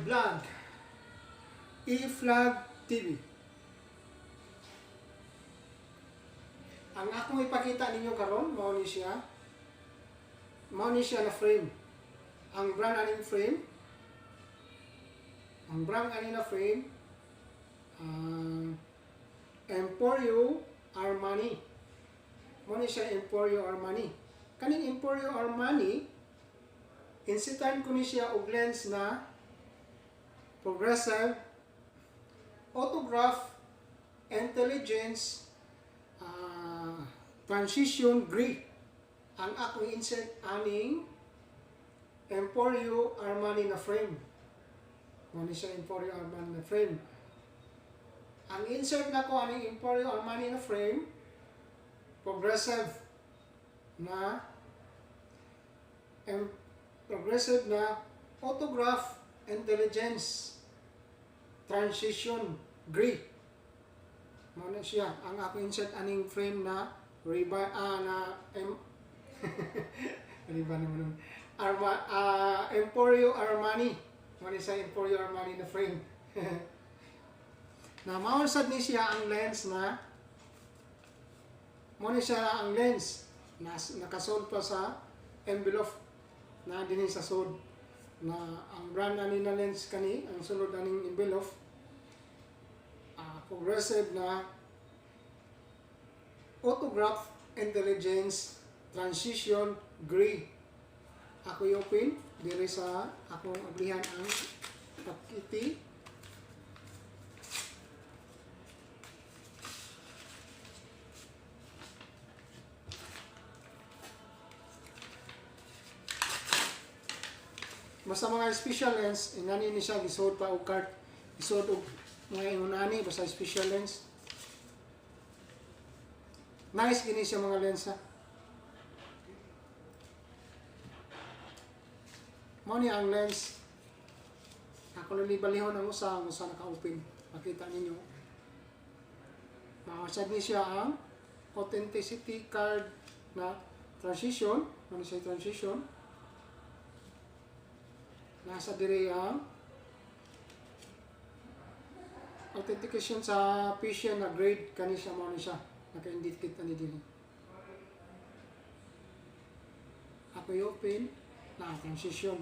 vlog E-Vlog TV. Ang akong ipakita ninyo karon mao ni siya na frame. Ang brand aning frame, Emporio Armani. Mao ni siya Emporio Armani. Kaning Emporio Armani, insitan ko ni siya og lens na progressive autograph intelligence transition gray. Ang akong insert aning Emporio Armani na frame. Mao ni siya Emporio Armani na frame. Ang insert nako aning Emporio Armani na frame, progressive na autograph intelligence transition gray. Mao na siya ang ako insert aning frame na Emporio Armani. Mao ni siya Emporio Armani na frame. Na mausad ni siya ang lens na mao ni siya ang lens na nakasold pa sa envelope na dinhi sa sod na ang brand ani na lens kani ang sulod aning envelope progressive na autograph intelligence transition gray. Ako i-open diri sa akong ablihan ang pakiti. Basta mga special lens, inani ni siya, gisod pa o cart, gisod og mga inunani, basta special lens. Nice gini siya mga lens ha. Mao ni ang lens. Ako nalibalihon ang usa naka-open. Makita ninyo. Makasad ni siya ang authenticity card na transition. Ano siya transition? Nasa dire ang authentication sa patient na grade kani siya mo ni siya naka-indicate ani dinhi. Ako i-open na transition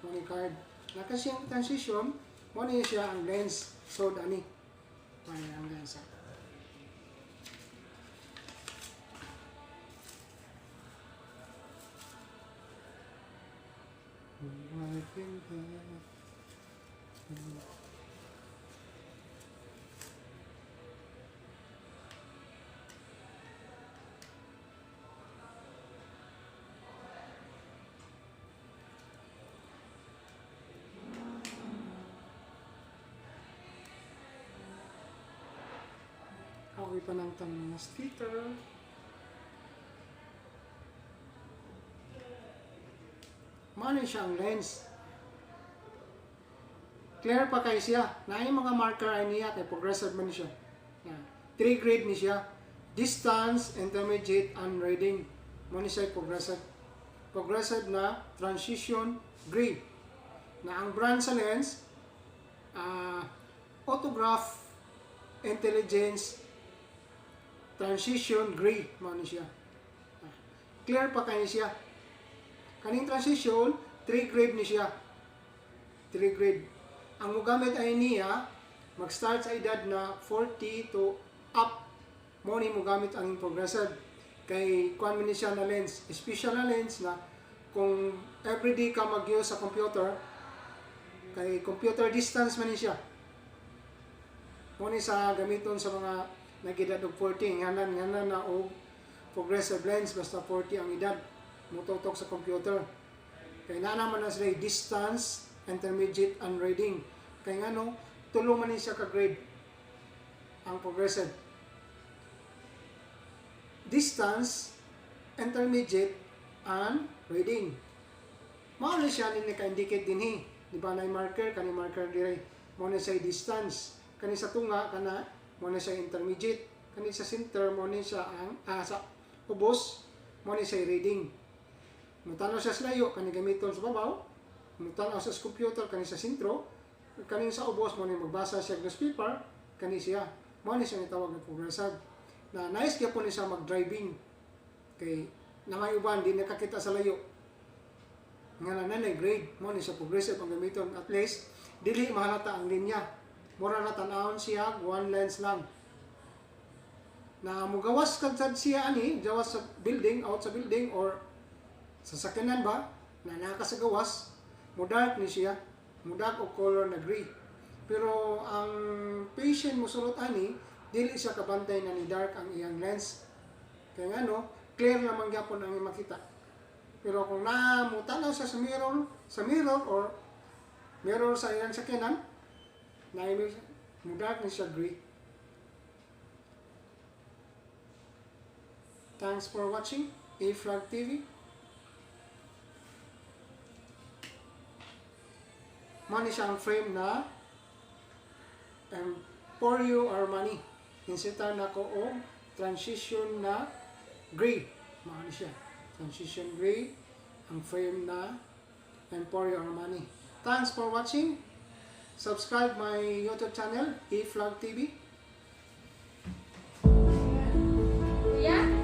mo ni card. Naka siyang transition mo ni siya ang lens so ani may ang lens. Okay pa ng tanong na sticker. Mano siya ang lens. Clear pa kay siya. Na yung mga marker ay niya kay progressive man siya. 3 grade ni siya. Distance, intermediate, and reading. Mano siya progressive. Progressive na transition gray. Na ang brand sa lens autograph intelligence transition gray. Mano siya. Clear pa kay siya. Kaning transition, 3 grade ni siya. 3 grade. Ang mogamit ay niya, mag-start sa edad na 40 to up. Mo ni mogamit ang progressive. Kay kuan man ni siya na lens. Special na lens na kung everyday ka mag-use sa computer, kay computer distance man ni siya. Mo ni sa gamiton sa mga nag-edad og 40. Nganan na og progressive lens, basta 40 ang edad. Mutotok sa computer. Kaya naman na sila distance, intermediate, and reading. Kaya nga no, tulo man siya ka-grade ang progressive. Distance, intermediate, and reading. Mao na siya ni naka-indicate din Di ba na marker, kani marker dire. Mao na siya distance. Kani sa tunga, kana, mao na siya intermediate. Kani sa center, mao na siya ang, sa ubos, mao na siya reading. Mutano siya sa layo, kani gamiton sa babaw, Mutanaw sa computer kani sa sentro, kani sa ubos mo ni magbasa siya newspaper, kani siya. Mo ni siya gitawag nga progressive. Na nice gyapon ni siya mag-driving. Kay na may uban di nakakita sa layo. Nga nanay grade mo ni siya progressive ang gamiton, at least dili mahalata ang linya. Mura na tan-awon siya one lens lang. Na mugawas kadtad siya ani, gawas sa building, out sa building or sa sakyanan ba na naka sa gawas, mo dark ni siya, mo dark o color na gray. Pero ang patient mo sulot ani, dili siya kabantay na ni dark ang iyang lens. Kaya nga no, clear naman gyapon ang makita. Pero kung namutanaw siya sa mirror or mirror sa iyang sakyanan, na mo dark ni siya gray. Thanks for watching A-Flag TV. Money siya ang frame na Emporio Armani. Insita na ko o transition na gray. Money siya. Transition gray. Ang frame na Emporio Armani. Thanks for watching. Subscribe my YouTube channel, A-Flag TV. Kuya?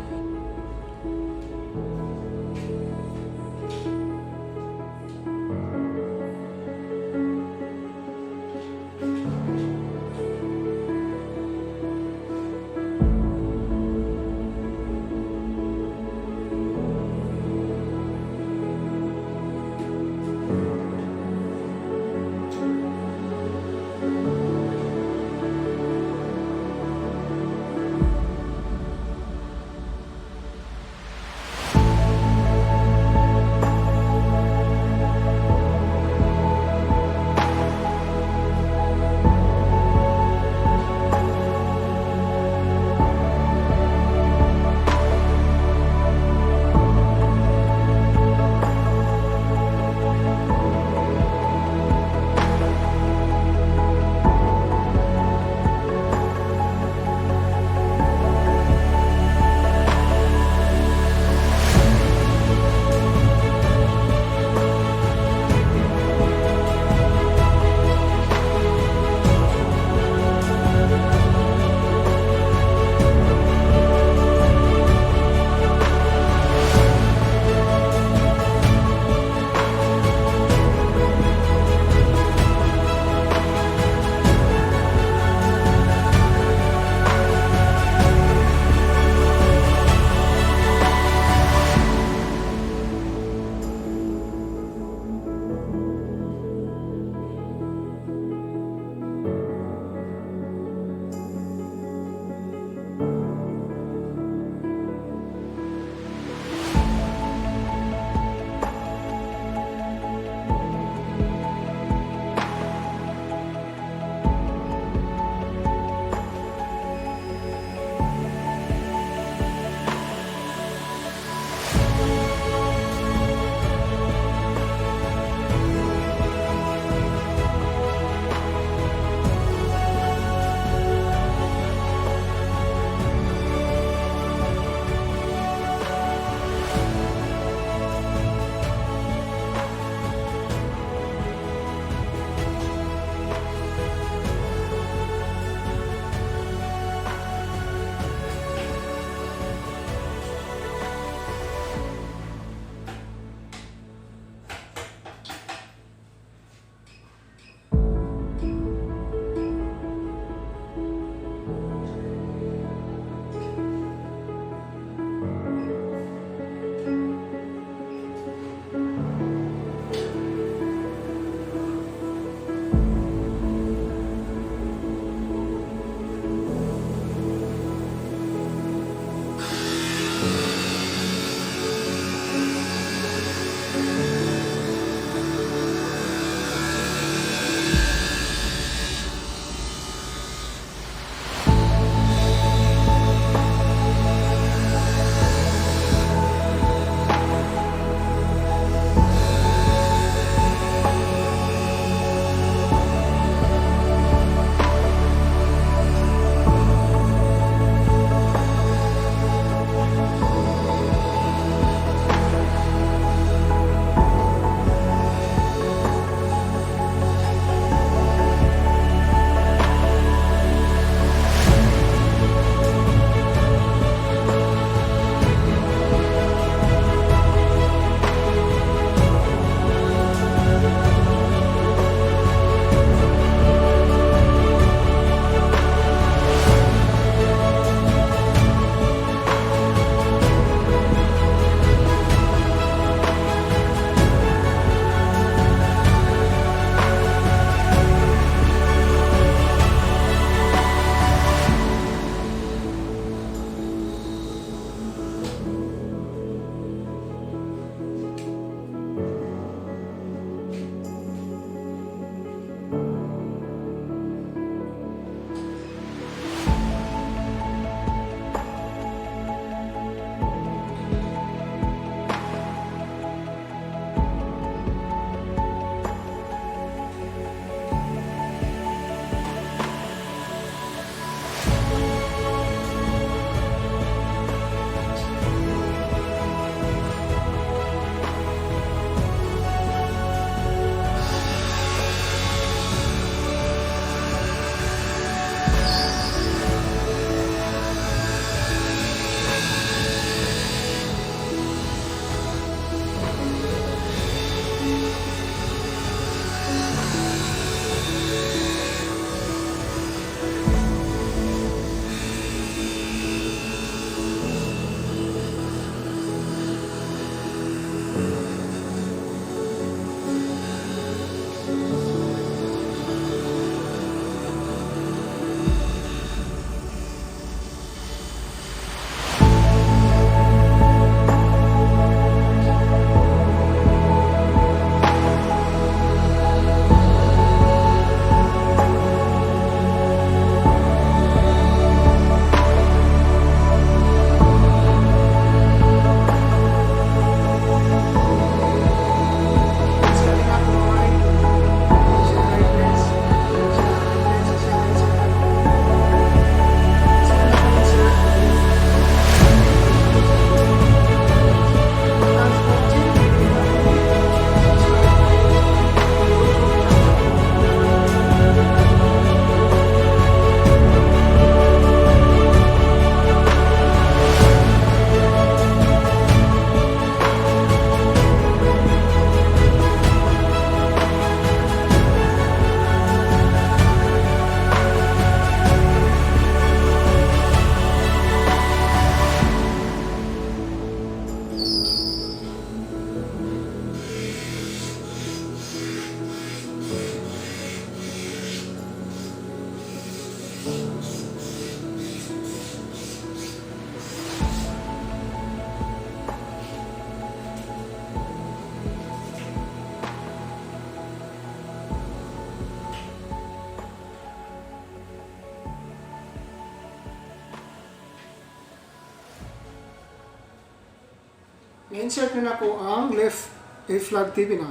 Na-insert na ako ang left A-Flag TV na.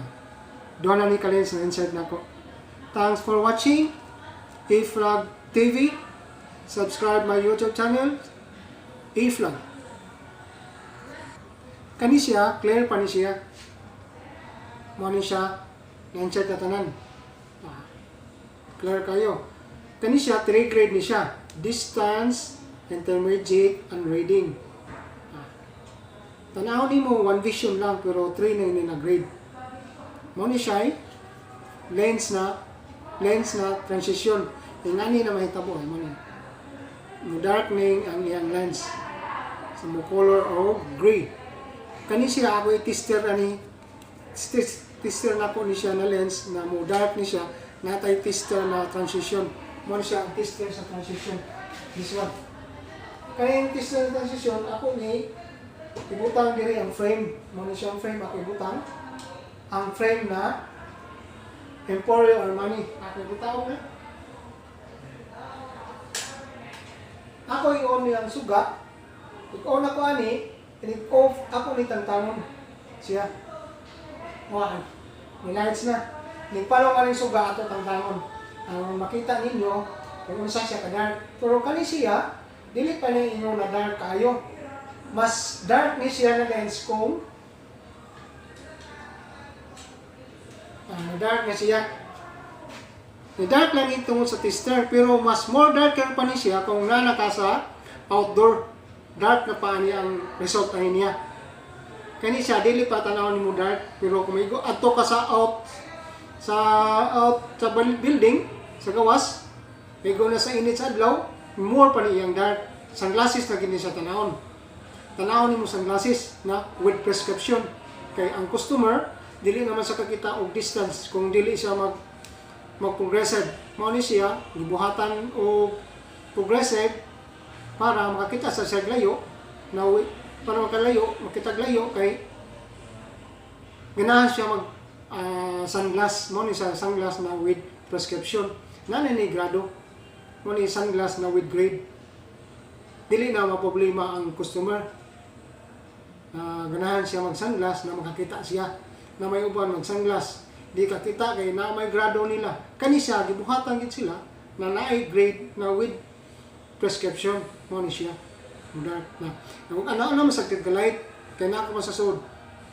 Doon na ni Kalens na-insert na ako. Thanks for watching A-Flag TV. Subscribe my YouTube channel A-Flag. Kani siya, clear pa ni siya. Mo ni siya, na-insert na tanan. Clear kayo. Kani siya, 3 grade ni siya. Distance, intermediate, and reading. Tanaw ni mo, 1 vision lang, pero 3 na yun na grade. Mo ni siya, lens na transition. Yung ani na mahitabo, mo ni. Mo darkening ang iyang lens. So, mo color o gray. Kani siya, ako i-tester ani, tester na ko ni siya na lens, na mo dark ni siya, natay tester na transition. Mo ni siya ang tester sa transition. This one. Kaya yung tester na transition, ako ni, ibutang diri ang frame. Mo ni siya ang frame, ako ibutang. Ang frame na Emporio Armani. Ako ibutang na. Ako i-on niyang suga. I-on ako ani, in-off ako ni tantangon siya. Wala. May lights na. Nagpalong ka rin suga ato tantangon. Ang makita ninyo, kung unsa siya ka-dark. Pero kani siya, dili pa niya inyo na dark kayo. Mas dark ni siya na lens kung dark na siya. Dark lang itungod sa tester, pero mas more darker pa ni siya kung nanaka sa outdoor. Dark na pa niya ang result na niya. Kani siya, dili pa tanaw ni mo dark, pero kung may ato ka sa building, sa gawas, may go na sa init sa adlaw, more pa niyang dark. Sunglasses na gini siya tanawon. Tanawon ni mo sunglasses na with prescription. Kay ang customer, dili naman sa kakita og distance kung dili siya mag-progressive. Mao ni siya gibuhatan og progressive para makakita sa siya layo na para makita layo kay ganahan siya mag sunglass. Mao ni siya sunglass na with prescription. Nana ni grado. Mao ni sunglass na with grade. Dili na maproblema ang customer. Ganahan siya mag-sunglass na makakita siya na may uban mag-sunglass. Di kakita kay na may grado nila. Kani siya, gibuhatan gid sila na naay grade na with prescription. Mo ni siya. Dark na. Kung ano man sa light, kay na ako masasud.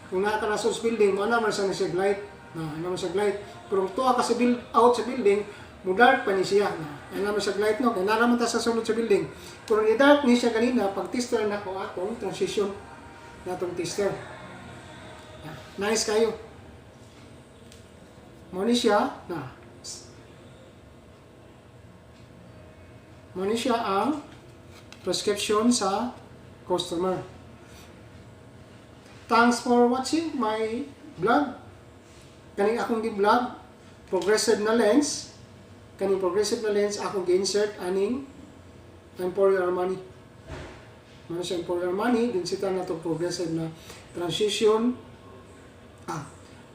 Kung nakakasud sa building, mo naman sa siya light. Ano man sa light. Pero kung tuwa ka sa out sa building, mo dark pa ni siya. Ano naman sa light no, kay na naman ta sa sulod sa building. Pero i-dark ni siya kanina pag tester na ko atong transition natong tester. Nice kayo. Mo ni siya ang prescription sa customer. Thanks for watching my vlog. Kaning akong gi-vlog, progressive na lens. Kaning progressive na lens akong gi-insert aning Emporio Armani. Mo siya Emporio Armani, din sita na to progressive na transition.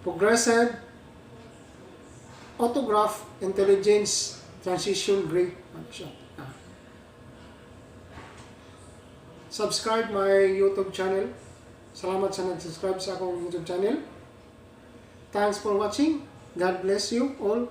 Progressive Autograph Intelligence Transition Gray. Ano siya? Subscribe my YouTube channel. Salamat sa nag-subscribe sa akong YouTube channel. Thanks for watching. God bless you all.